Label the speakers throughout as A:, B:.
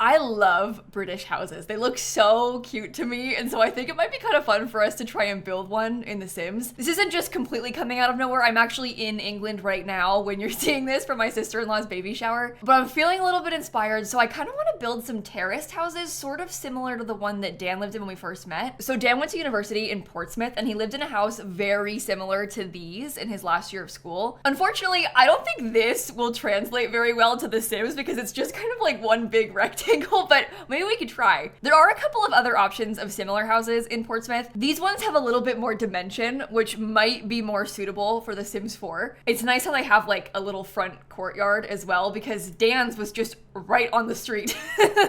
A: I love British houses. They look so cute to me, and so I think it might be kind of fun for us to try and build one in The Sims. This isn't just completely coming out of nowhere. I'm actually in England right now when you're seeing this for my sister-in-law's baby shower, but I'm feeling a little bit inspired, so I kind of want to build some terraced houses, sort of similar to the one that Dan lived in when we first met. So Dan went to university in Portsmouth, and he lived in a house very similar to these in his last year of school. Unfortunately, I don't think this will translate very well to The Sims because it's just kind of like one big rectangle, but maybe we could try. There are a couple of other options of similar houses in Portsmouth. These ones have a little bit more dimension, which might be more suitable for The Sims 4. It's nice how they have like a little front courtyard as well, because Dan's was just right on the street.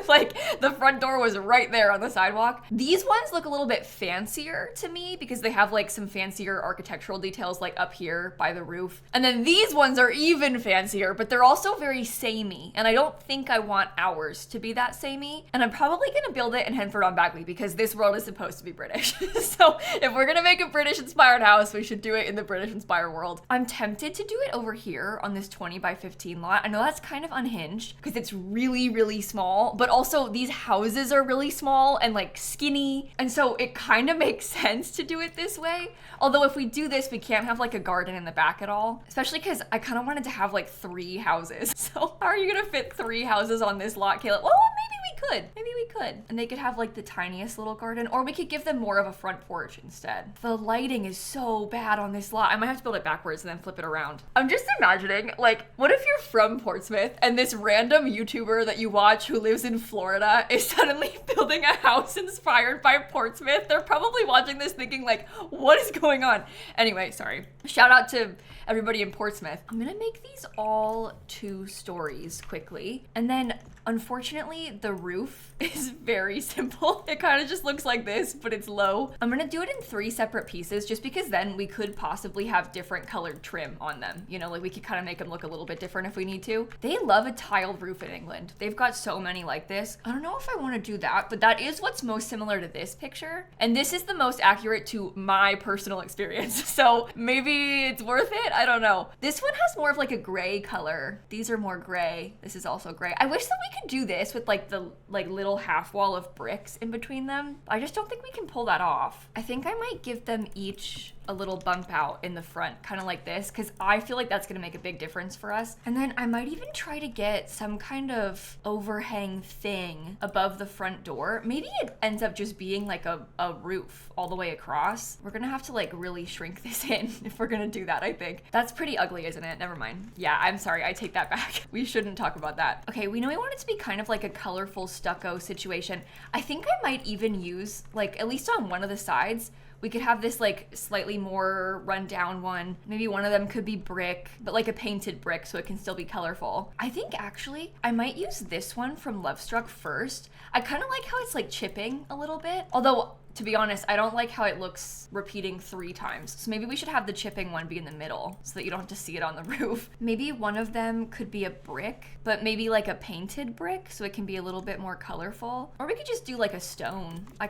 A: Like the front door was right there on the sidewalk. These ones look a little bit fancier to me because they have like some fancier architectural details like up here by the roof. And then these ones are even fancier, but they're also very samey. And I don't think I want ours to be that samey. And I'm probably gonna build it in Henford-on-Bagley because this world is supposed to be British. So if we're gonna make a British inspired house, we should do it in the British inspired world. I'm tempted to do it over here on this 20 by 15 lot. I know that's kind of unhinged because it's really, really small, but also these houses are really small and like skinny. And so it kind of makes sense to do it this way. Although if we do this, we can't have like a garden in the back at all, especially because I kind of wanted to have like 3 houses. So how are you gonna fit 3 houses on this lot, Caleb? Well, maybe we could. And they could have like the tiniest little garden, or we could give them more of a front porch instead. The lighting is so bad on this lot. I might have to build it backwards and then flip it around. I'm just imagining, like, what if you're from Portsmouth and this random YouTuber that you watch who lives in Florida is suddenly building a house inspired by Portsmouth? They're probably watching this thinking like, what is going on? Anyway, sorry. Shout out to everybody in Portsmouth. I'm gonna make these all 2 stories quickly. And then unfortunately, the roof is very simple. It kind of just looks like this, but it's low. I'm gonna do it in 3 separate pieces just because then we could possibly have different colored trim on them. You know, like we could kind of make them look a little bit different if we need to. They love a tiled roof in England. They've got so many like this. I don't know if I want to do that, but that is what's most similar to this picture. And this is the most accurate to my personal experience. So maybe it's worth it. I don't know. This one has more of like a gray color. These are more gray. This is also gray. I wish that we could do this with like the little half wall of bricks in between them. I just don't think we can pull that off. I think I might give them each a little bump out in the front, kind of like this, because I feel like that's gonna make a big difference for us. And then I might even try to get some kind of overhang thing above the front door. Maybe it ends up just being like a roof all the way across. We're gonna have to like really shrink this in if we're gonna do that, I think. That's pretty ugly, isn't it? Never mind. Yeah, I'm sorry, I take that back. We shouldn't talk about that. Okay, we know we want it to be kind of like a colorful stucco situation. I think I might even use, like, at least on one of the sides, we could have this like slightly more run down one. Maybe one of them could be brick, but like a painted brick so it can still be colorful. I think actually I might use this one from Lovestruck first. I kind of like how it's like chipping a little bit. Although, to be honest, I don't like how it looks repeating 3 times. So maybe we should have the chipping one be in the middle so that you don't have to see it on the roof. Maybe one of them could be a brick, but maybe like a painted brick so it can be a little bit more colorful. Or we could just do like a stone. I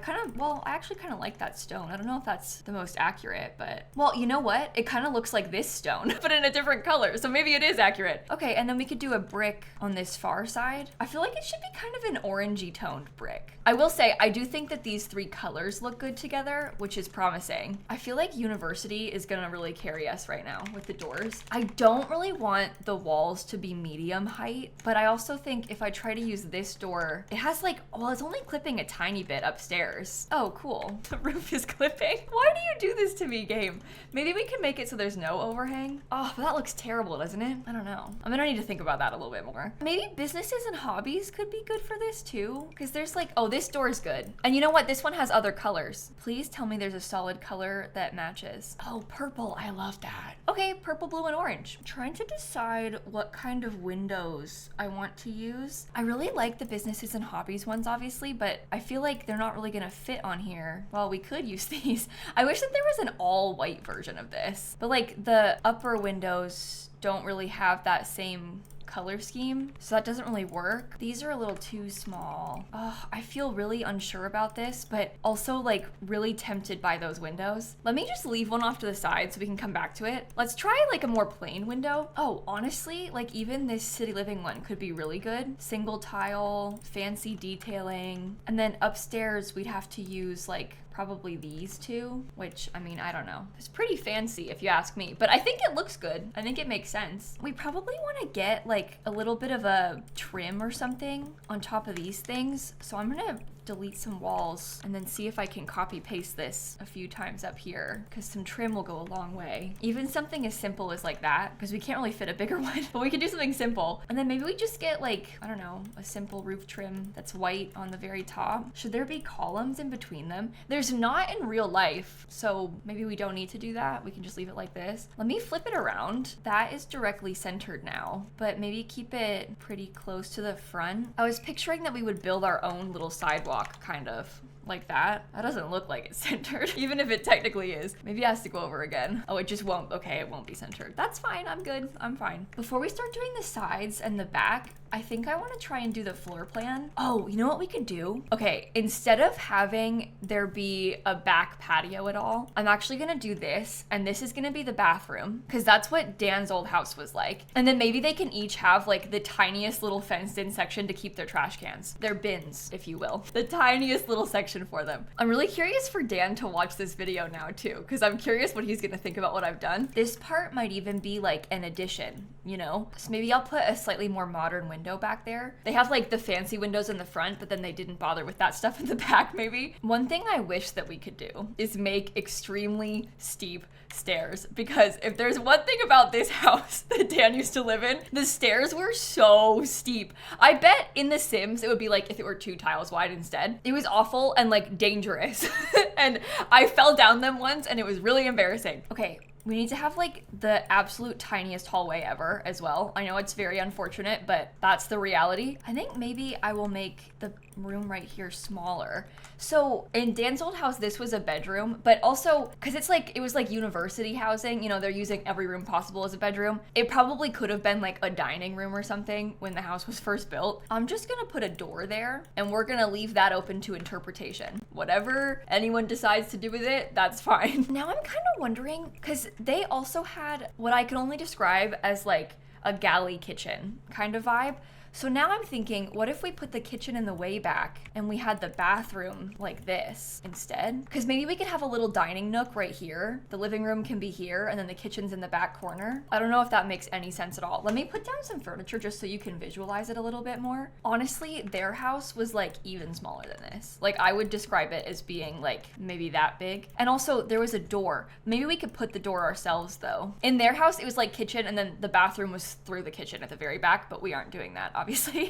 A: actually kind of like that stone. I don't know if that's the most accurate, but well, you know what? It kind of looks like this stone, but in a different color. So maybe it is accurate. Okay, and then we could do a brick on this far side. I feel like it should be kind of an orangey toned brick. I will say, I do think that these 3 colors look good together, which is promising. I feel like university is gonna really carry us right now with the doors. I don't really want the walls to be medium height, but I also think if I try to use this door, it has like, well, it's only clipping a tiny bit upstairs. Oh, cool. The roof is clipping. Why do you do this to me, game? Maybe we can make it so there's no overhang. Oh, but that looks terrible, doesn't it? I don't know. I'm gonna need to think about that a little bit more. Maybe businesses and hobbies could be good for this too, because there's like, oh, this door is good. And you know what? This one has other colors. Please tell me there's a solid color that matches. Oh, purple. I love that. Okay, purple, blue, and orange. I'm trying to decide what kind of windows I want to use. I really like the businesses and hobbies ones, obviously, but I feel like they're not really gonna fit on here. Well, we could use these. I wish that there was an all white version of this, but like the upper windows don't really have that same color scheme, so that doesn't really work. These are a little too small. Oh, I feel really unsure about this, but also like really tempted by those windows. Let me just leave one off to the side so we can come back to it. Let's try like a more plain window. Oh, honestly, like even this city living one could be really good. Single tile, fancy detailing, and then upstairs we'd have to use like probably these two, which, I mean, I don't know. It's pretty fancy if you ask me, but I think it looks good. I think it makes sense. We probably want to get like a little bit of a trim or something on top of these things. So I'm gonna delete some walls and then see if I can copy paste this a few times up here, because some trim will go a long way. Even something as simple as like that, because we can't really fit a bigger one, but we can do something simple. And then maybe we just get like, I don't know, a simple roof trim that's white on the very top. Should there be columns in between them? There's not in real life, so maybe we don't need to do that. We can just leave it like this. Let me flip it around. That is directly centered now, but maybe keep it pretty close to the front. I was picturing that we would build our own little sidewalk, kind of like that. That doesn't look like it's centered, even if it technically is. Maybe it has to go over again. Oh, it just won't. Okay, it won't be centered. That's fine. I'm good. I'm fine. Before we start doing the sides and the back, I think I want to try and do the floor plan. Oh, you know what we could do? Okay, instead of having there be a back patio at all, I'm actually gonna do this, and this is gonna be the bathroom, because that's what Dan's old house was like. And then maybe they can each have like the tiniest little fenced in section to keep their trash cans, their bins, if you will. The tiniest little section for them. I'm really curious for Dan to watch this video now too, because I'm curious what he's gonna think about what I've done. This part might even be like an addition, you know? So maybe I'll put a slightly more modern window back there. They have like the fancy windows in the front, but then they didn't bother with that stuff in the back maybe. One thing I wish that we could do is make extremely steep stairs, because if there's one thing about this house that Dan used to live in, the stairs were so steep. I bet in The Sims it would be like if it were 2 tiles wide instead. It was awful and like dangerous. And I fell down them once and it was really embarrassing. Okay, we need to have like the absolute tiniest hallway ever as well. I know it's very unfortunate, but that's the reality. I think maybe I will make the room right here smaller. So in Dan's old house, this was a bedroom, but also because it was like university housing, you know, they're using every room possible as a bedroom. It probably could have been like a dining room or something when the house was first built. I'm just gonna put a door there and we're gonna leave that open to interpretation. Whatever anyone decides to do with it, that's fine. Now I'm kind of wondering, because they also had what I can only describe as like a galley kitchen kind of vibe. So now I'm thinking, what if we put the kitchen in the way back and we had the bathroom like this instead? Because maybe we could have a little dining nook right here. The living room can be here and then the kitchen's in the back corner. I don't know if that makes any sense at all. Let me put down some furniture just so you can visualize it a little bit more. Honestly, their house was like even smaller than this. Like I would describe it as being like maybe that big. And also there was a door. Maybe we could put the door ourselves though. In their house, it was like kitchen and then the bathroom was through the kitchen at the very back, but we aren't doing that, obviously.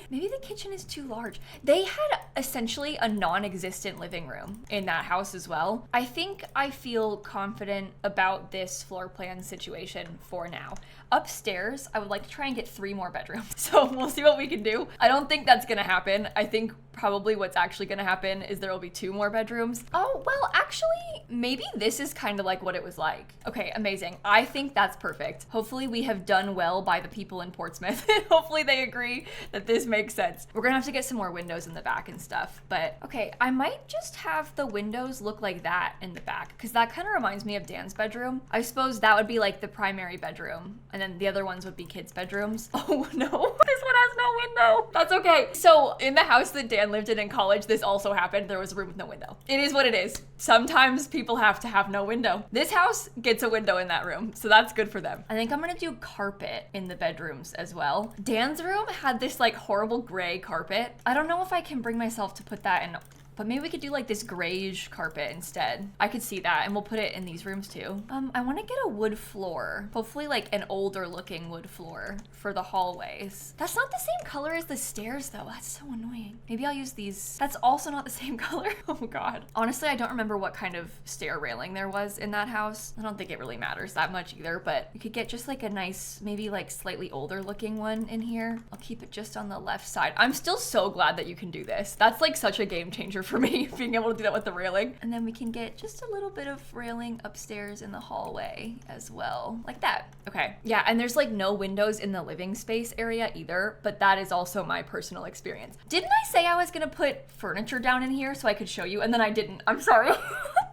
A: Maybe the kitchen is too large. They had essentially a non-existent living room in that house as well. I think I feel confident about this floor plan situation for now. Upstairs, I would like to try and get 3 more bedrooms. So we'll see what we can do. I don't think that's gonna happen. I think probably what's actually gonna happen is there will be 2 more bedrooms. Oh, well, actually, maybe this is kind of like what it was like. Okay, amazing. I think that's perfect. Hopefully we have done well by the people in Portsmouth. Hopefully they agree that this makes sense. We're gonna have to get some more windows in the back and stuff, but okay, I might just have the windows look like that in the back, because that kind of reminds me of Dan's bedroom. I suppose that would be like the primary bedroom, and then the other ones would be kids' bedrooms. Oh no, this one has no window. That's okay. So in the house that Dan lived in college, this also happened. There was a room with no window. It is what it is. Sometimes people have to have no window. This house gets a window in that room, so that's good for them. I think I'm gonna do carpet in the bedrooms as well. Dan's room had this like horrible gray carpet. I don't know if I can bring myself to put that in, but maybe we could do like this grayish carpet instead. I could see that, and we'll put it in these rooms too. I want to get a wood floor, hopefully like an older looking wood floor for the hallways. That's not the same color as the stairs though. That's so annoying. Maybe I'll use these. That's also not the same color. Oh God. Honestly, I don't remember what kind of stair railing there was in that house. I don't think it really matters that much either, but you could get just like a nice, maybe like slightly older looking one in here. I'll keep it just on the left side. I'm still so glad that you can do this. That's like such a game changer weird for me being able to do that with the railing. And then we can get just a little bit of railing upstairs in the hallway as well, like that. Okay, yeah, and there's like no windows in the living space area either, but that is also my personal experience. Didn't I say I was gonna put furniture down in here so I could show you, and then I didn't? I'm sorry.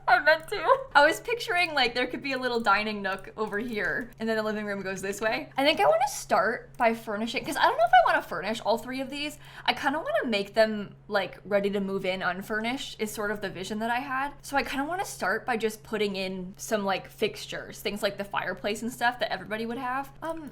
A: I meant to. I was picturing like there could be a little dining nook over here and then the living room goes this way. I think I want to start by furnishing, because I don't know if I want to furnish all three of these. I kind of want to make them like ready to move in unfurnished is sort of the vision that I had. So I kind of want to start by just putting in some like fixtures, things like the fireplace and stuff that everybody would have.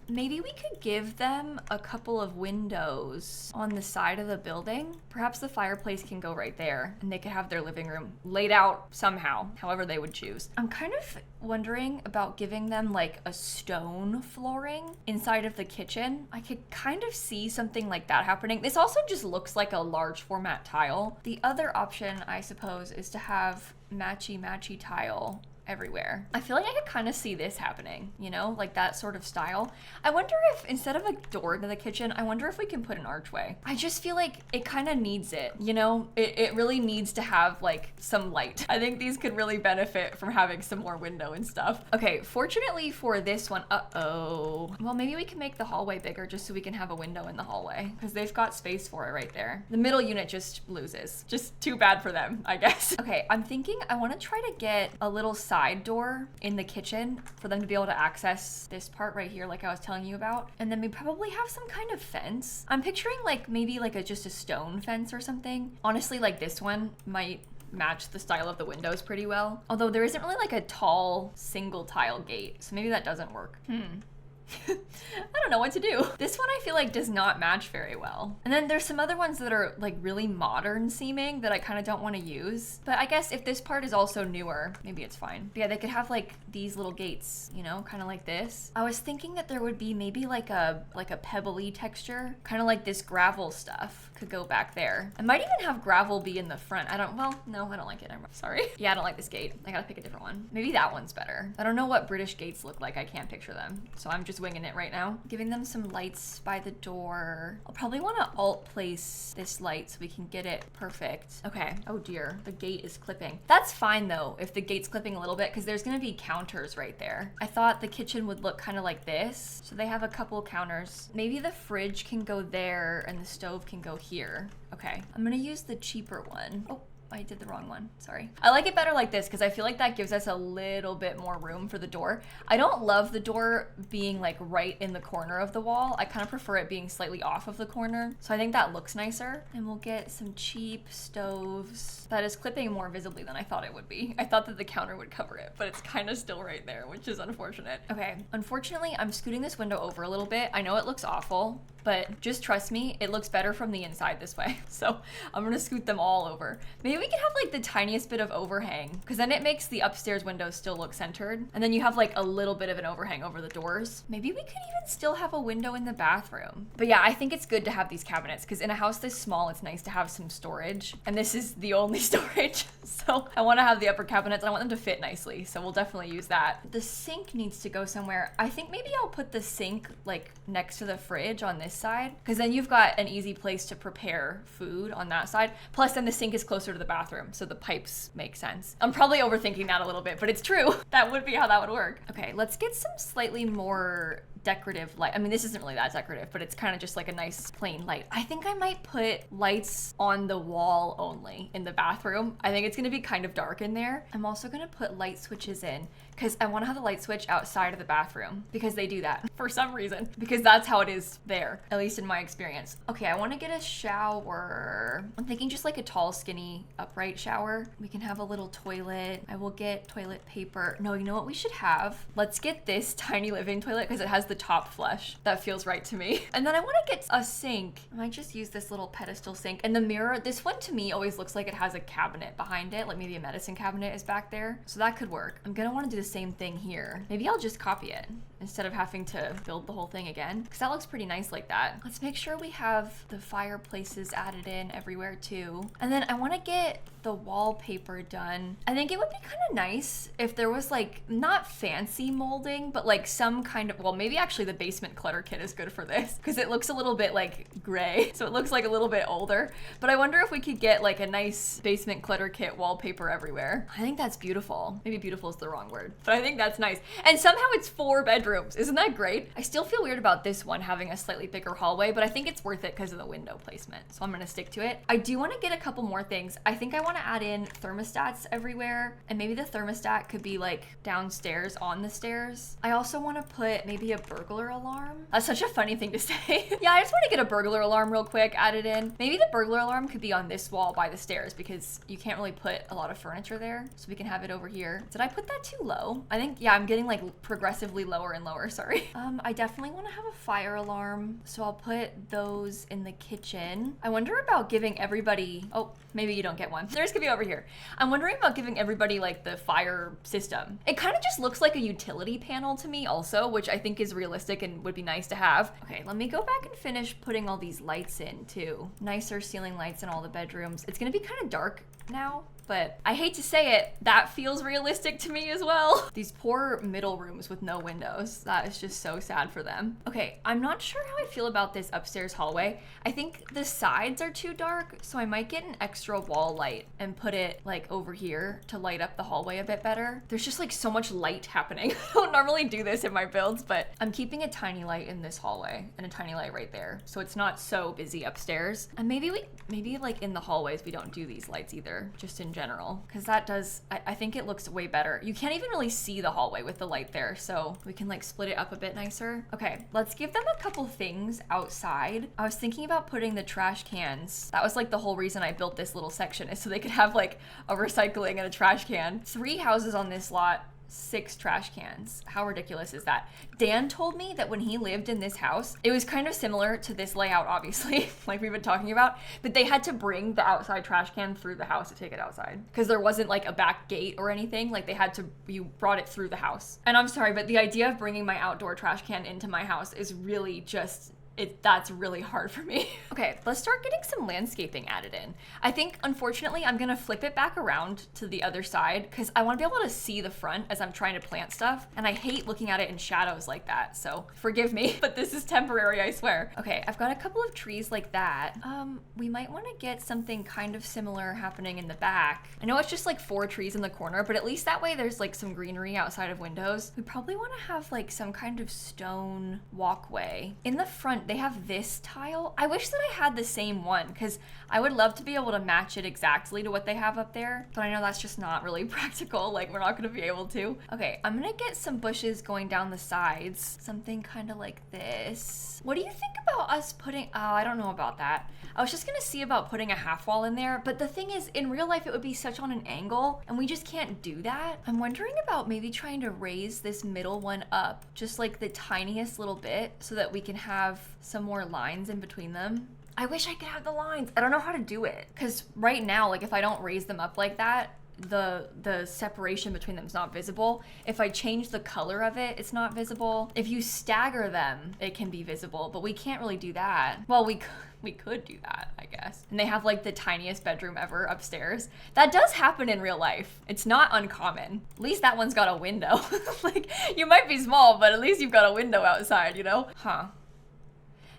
A: Maybe we could give them a couple of windows on the side of the building. Perhaps the fireplace can go right there and they could have their living room laid out somehow, however they would choose. I'm kind of wondering about giving them like a stone flooring inside of the kitchen. I could kind of see something like that happening. This also just looks like a large format tile. The other option, I suppose, is to have matchy tile everywhere. I feel like I could kind of see this happening, you know, like that sort of style. I wonder if instead of a door to the kitchen, I wonder if we can put an archway. I just feel like it kind of needs it, you know, it really needs to have like some light. I think these could really benefit from having some more window and stuff. Okay, fortunately for this one, well, maybe we can make the hallway bigger just so we can have a window in the hallway because they've got space for it right there. The middle unit just loses. Just too bad for them, I guess. Okay, I'm thinking I want to try to get a little side door in the kitchen for them to be able to access this part right here like I was telling you about. And then we probably have some kind of fence. I'm picturing like maybe like just a stone fence or something. Honestly, like this one might match the style of the windows pretty well. Although there isn't really like a tall single tile gate, so maybe that doesn't work. I don't know what to do. This one I feel like does not match very well. And then there's some other ones that are like really modern seeming that I kind of don't want to use. But I guess if this part is also newer, maybe it's fine. But yeah, they could have like these little gates, you know, kind of like this. I was thinking that there would be maybe like a pebbly texture, kind of like this gravel stuff could go back there. I might even have gravel be in the front. No, I don't like it. I'm sorry. Yeah, I don't like this gate. I gotta pick a different one. Maybe that one's better. I don't know what British gates look like. I can't picture them. So I'm just winging it right now. Giving them some lights by the door. I'll probably want to alt place this light so we can get it perfect. Okay. Oh dear, the gate is clipping. That's fine though if the gate's clipping a little bit because there's going to be counters right there. I thought the kitchen would look kind of like this. So they have a couple counters. Maybe the fridge can go there and the stove can go here. Okay. I'm going to use the cheaper one. Oh, I did the wrong one, sorry. I like it better like this because I feel like that gives us a little bit more room for the door. I don't love the door being like right in the corner of the wall. I kind of prefer it being slightly off of the corner. So I think that looks nicer. And we'll get some cheap stoves. That is clipping more visibly than I thought it would be. I thought that the counter would cover it, but it's kind of still right there, which is unfortunate. Okay, unfortunately, I'm scooting this window over a little bit. I know it looks awful, but just trust me, it looks better from the inside this way. So I'm gonna scoot them all over. Maybe we can have like the tiniest bit of overhang because then it makes the upstairs windows still look centered. And then you have like a little bit of an overhang over the doors. Maybe we could even still have a window in the bathroom. But yeah, I think it's good to have these cabinets because in a house this small, it's nice to have some storage. And this is the only storage. So I wanna have the upper cabinets. I want them to fit nicely. So we'll definitely use that. The sink needs to go somewhere. I think maybe I'll put the sink like next to the fridge on this side because then you've got an easy place to prepare food on that side. Plus then the sink is closer to the bathroom, so the pipes make sense. I'm probably overthinking that a little bit, but it's true. That would be how that would work. Okay, let's get some slightly more decorative light. I mean, this isn't really that decorative, but it's kind of just like a nice plain light. I think I might put lights on the wall only in the bathroom. I think it's gonna be kind of dark in there. I'm also gonna put light switches in because I want to have the light switch outside of the bathroom because they do that for some reason, because that's how it is there, at least in my experience. Okay, I want to get a shower. I'm thinking just like a tall, skinny, upright shower. We can have a little toilet. I will get toilet paper. No, you know what we should have? Let's get this tiny living toilet because it has the top flush. That feels right to me. And then I want to get a sink. I might just use this little pedestal sink. And the mirror, this one to me always looks like it has a cabinet behind it, like maybe a medicine cabinet is back there. So that could work. I'm gonna want to do the same thing here. Maybe I'll just copy it instead of having to build the whole thing again, because that looks pretty nice like that. Let's make sure we have the fireplaces added in everywhere too. And then I want to get the wallpaper done. I think it would be kind of nice if there was like not fancy molding, but like some kind of, well, maybe actually the basement clutter kit is good for this because it looks a little bit like gray. So it looks like a little bit older, but I wonder if we could get like a nice basement clutter kit wallpaper everywhere. I think that's beautiful. Maybe beautiful is the wrong word, but I think that's nice. And somehow it's 4 bedrooms. Isn't that great? I still feel weird about this one having a slightly bigger hallway, but I think it's worth it because of the window placement. So I'm gonna stick to it. I do want to get a couple more things. I think I want to add in thermostats everywhere, and maybe the thermostat could be like downstairs on the stairs. I also want to put maybe a burglar alarm. That's such a funny thing to say. Yeah, I just want to get a burglar alarm real quick added in. Maybe the burglar alarm could be on this wall by the stairs because you can't really put a lot of furniture there. So we can have it over here. Did I put that too low? I think, yeah, I'm getting like progressively lower and lower, sorry. I definitely want to have a fire alarm. So I'll put those in the kitchen. I wonder about giving everybody, oh, maybe you don't get one. Theirs could be over here. I'm wondering about giving everybody like the fire system. It kind of just looks like a utility panel to me also, which I think is realistic and would be nice to have. Okay, let me go back and finish putting all these lights in too. Nicer ceiling lights in all the bedrooms. It's gonna be kind of dark now, but I hate to say it, that feels realistic to me as well. These poor middle rooms with no windows. That is just so sad for them. Okay, I'm not sure how I feel about this upstairs hallway. I think the sides are too dark, so I might get an extra wall light and put it like over here to light up the hallway a bit better. There's just like so much light happening. I don't normally do this in my builds, but I'm keeping a tiny light in this hallway and a tiny light right there, so it's not so busy upstairs. And maybe like in the hallways we don't do these lights either, just in general, because that does, I think it looks way better. You can't even really see the hallway with the light there, so we can like split it up a bit nicer. Okay, let's give them a couple things outside. I was thinking about putting the trash cans. That was like the whole reason I built this little section, is so they could have like a recycling and a trash can. 3 houses on this lot, 6 trash cans. How ridiculous is that? Dan told me that when he lived in this house, it was kind of similar to this layout, obviously, like we've been talking about, but they had to bring the outside trash can through the house to take it outside because there wasn't like a back gate or anything. Like you brought it through the house. And I'm sorry, but the idea of bringing my outdoor trash can into my house is really just, that's really hard for me. Okay, let's start getting some landscaping added in. I think, unfortunately, I'm gonna flip it back around to the other side because I wanna be able to see the front as I'm trying to plant stuff, and I hate looking at it in shadows like that, so forgive me, but this is temporary, I swear. Okay, I've got a couple of trees like that. We might wanna get something kind of similar happening in the back. I know it's just like 4 trees in the corner, but at least that way there's like some greenery outside of windows. We probably wanna have like some kind of stone walkway. In the front, they have this tile. I wish that I had the same one because I would love to be able to match it exactly to what they have up there, but I know that's just not really practical. Like, we're not gonna be able to. Okay, I'm gonna get some bushes going down the sides. Something kind of like this. What do you think about us putting, oh, I don't know about that. I was just gonna see about putting a half wall in there, but the thing is, in real life, it would be such on an angle, and we just can't do that. I'm wondering about maybe trying to raise this middle one up, just like the tiniest little bit, so that we can have some more lines in between them. I wish I could have the lines. I don't know how to do it, because right now, like if I don't raise them up like that, the separation between them is not visible. If I change the color of it, it's not visible. If you stagger them, it can be visible, but we can't really do that. Well, we could do that, I guess. And they have like the tiniest bedroom ever upstairs. That does happen in real life. It's not uncommon. At least that one's got a window. Like, you might be small, but at least you've got a window outside, you know? Huh.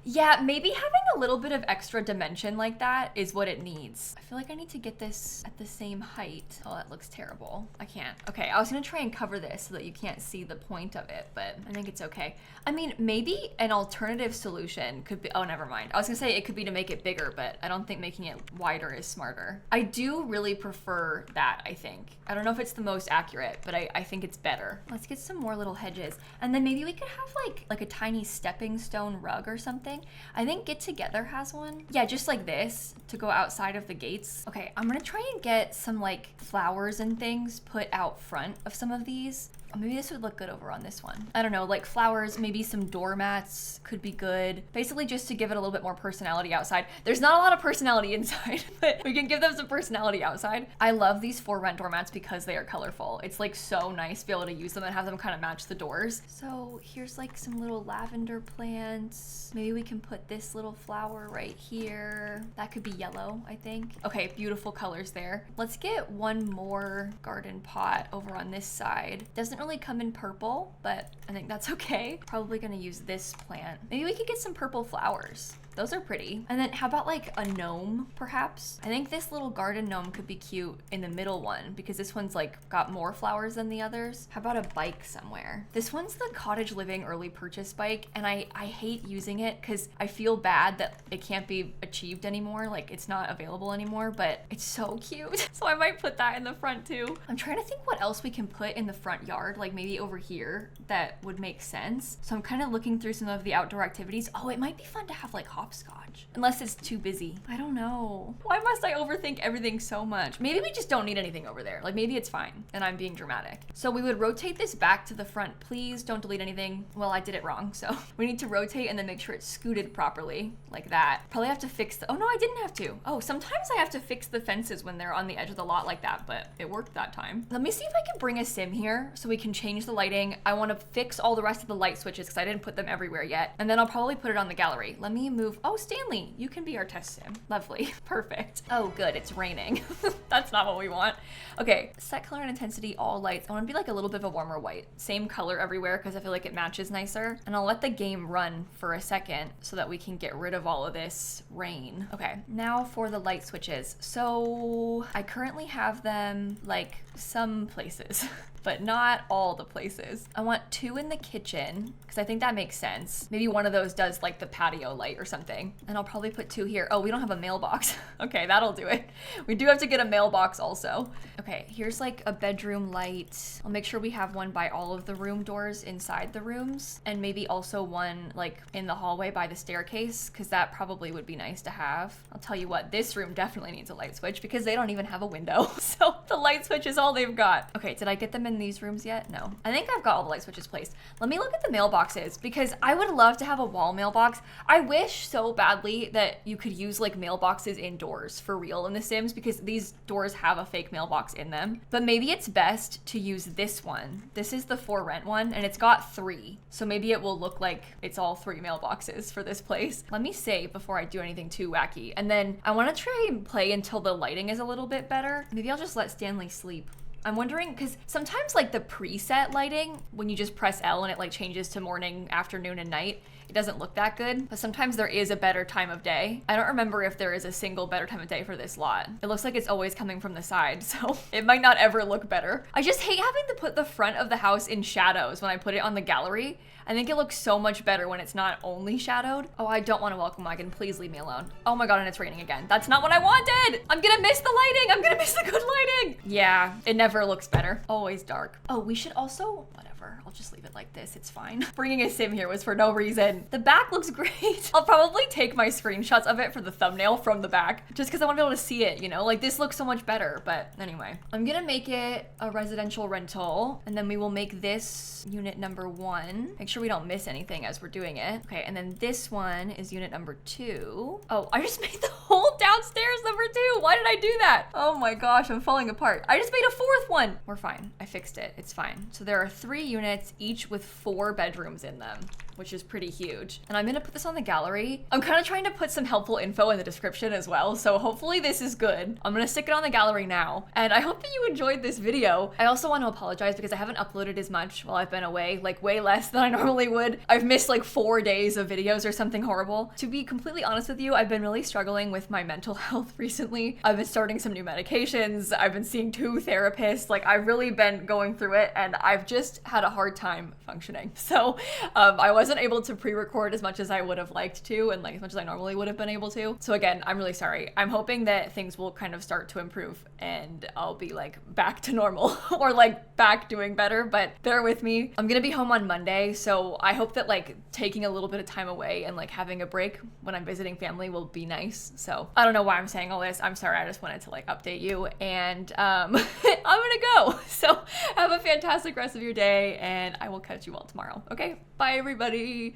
A: Yeah, maybe having a little bit of extra dimension like that is what it needs. I feel like I need to get this at the same height. Oh, that looks terrible. I can't. Okay, I was gonna try and cover this so that you can't see the point of it, but I think it's okay. I mean, maybe an alternative solution could be, oh, never mind. I was gonna say it could be to make it bigger, but I don't think making it wider is smarter. I do really prefer that, I think. I don't know if it's the most accurate, but I think it's better. Let's get some more little hedges. And then maybe we could have like a tiny stepping stone rug or something. I think Get Together has one. Yeah, just like this to go outside of the gates. Okay, I'm gonna try and get some like flowers and things put out front of some of these. Oh, maybe this would look good over on this one. I don't know, like flowers, maybe some doormats could be good. Basically just to give it a little bit more personality outside. There's not a lot of personality inside, but we can give them some personality outside. I love these for rent doormats because they are colorful. It's like so nice to be able to use them and have them kind of match the doors. So here's like some little lavender plants. Maybe we can put this little flower right here. That could be yellow, I think. Okay, beautiful colors there. Let's get one more garden pot over on this side. Doesn't really come in purple, but I think that's okay. Probably gonna use this plant. Maybe we could get some purple flowers. Those are pretty. And then how about like a gnome, perhaps? I think this little garden gnome could be cute in the middle one because this one's like got more flowers than the others. How about a bike somewhere? This one's the cottage living early purchase bike, and I hate using it because I feel bad that it can't be achieved anymore. Like it's not available anymore, but it's so cute. So I might put that in the front too. I'm trying to think what else we can put in the front yard, like maybe over here that would make sense. So I'm kind of looking through some of the outdoor activities. Oh, it might be fun to have like hopscotch, unless it's too busy. I don't know. Why must I overthink everything so much? Maybe we just don't need anything over there. Like maybe it's fine and I'm being dramatic. So we would rotate this back to the front. Please don't delete anything. Well, I did it wrong. So we need to rotate and then make sure it's scooted properly like that. Probably have to fix the, oh no, I didn't have to. Oh, sometimes I have to fix the fences when they're on the edge of the lot like that, but it worked that time. Let me see if I can bring a sim here so we can change the lighting. I want to fix all the rest of the light switches because I didn't put them everywhere yet. And then I'll probably put it on the gallery. Let me move. Oh, Stanley, you can be our test sim. Lovely. Perfect. Oh, good. It's raining. That's not what we want. Okay. Set color and intensity, all lights. I want to be like a little bit of a warmer white. Same color everywhere because I feel like it matches nicer. And I'll let the game run for a second so that we can get rid of all of this rain. Okay. Now for the light switches. So I currently have them like some places, but not all the places. I want 2 in the kitchen because I think that makes sense. Maybe one of those does like the patio light or something. And I'll probably put 2 here. Oh, we don't have a mailbox. Okay, that'll do it. We do have to get a mailbox also. Okay, here's like a bedroom light. I'll make sure we have one by all of the room doors inside the rooms, and maybe also one like in the hallway by the staircase because that probably would be nice to have. I'll tell you what, this room definitely needs a light switch because they don't even have a window. So the light switch is all they've got. Okay, did I get them in these rooms yet? No. I think I've got all the light switches placed. Let me look at the mailboxes because I would love to have a wall mailbox. I wish so badly that you could use like mailboxes indoors for real in The Sims because these doors have a fake mailbox in them. But maybe it's best to use this one. This is the for rent one and it's got 3. So maybe it will look like it's all 3 mailboxes for this place. Let me save before I do anything too wacky. And then I want to try and play until the lighting is a little bit better. Maybe I'll just let Stanley sleep. I'm wondering, because sometimes like the preset lighting, when you just press L and it like changes to morning, afternoon, and night, it doesn't look that good. But sometimes there is a better time of day. I don't remember if there is a single better time of day for this lot. It looks like it's always coming from the side, so it might not ever look better. I just hate having to put the front of the house in shadows when I put it on the gallery. I think it looks so much better when it's not only shadowed. Oh, I don't want a welcome wagon. Please leave me alone. Oh my God, and it's raining again. That's not what I wanted. I'm gonna miss the lighting. I'm gonna miss the good lighting. Yeah, it never looks better. Always dark. Oh, we should also, whatever. I'll just leave it like this. It's fine. Bringing a sim here was for no reason. The back looks great. I'll probably take my screenshots of it for the thumbnail from the back just because I want to be able to see it, you know? Like this looks so much better, but anyway. I'm gonna make it a residential rental and then we will make this unit number 1. Make sure we don't miss anything as we're doing it. Okay, and then this one is unit number 2. Oh, I just made the whole downstairs number 2. Why did I do that? Oh my gosh, I'm falling apart. I just made a 4th one. We're fine. I fixed it. It's fine. So there are 3 units, each with 4 bedrooms in them, which is pretty huge. And I'm gonna put this on the gallery. I'm kind of trying to put some helpful info in the description as well, so hopefully this is good. I'm gonna stick it on the gallery now, and I hope that you enjoyed this video. I also want to apologize because I haven't uploaded as much while I've been away, like way less than I normally would. I've missed like 4 days of videos or something horrible. To be completely honest with you, I've been really struggling with my mental health recently. I've been starting some new medications. I've been seeing 2 therapists. Like I've really been going through it and I've just had a hard time functioning. So I wasn't able to pre-record as much as I would have liked to and like as much as I normally would have been able to. So again, I'm really sorry. I'm hoping that things will kind of start to improve and I'll be like back to normal or like back doing better, but bear with me. I'm gonna be home on Monday, so I hope that like taking a little bit of time away and like having a break when I'm visiting family will be nice. So I don't know why I'm saying all this. I'm sorry. I just wanted to like update you and I'm gonna go. So have a fantastic rest of your day and I will catch you all tomorrow. Okay, bye everybody.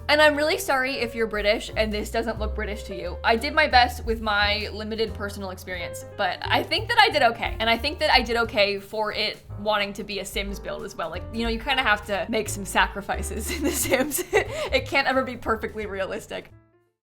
A: And I'm really sorry if you're British and this doesn't look British to you. I did my best with my limited personal experience, but I think that I did okay. And I think that I did okay for it wanting to be a Sims build as well. Like, you know, you kind of have to make some sacrifices in The Sims. It can't ever be perfectly realistic.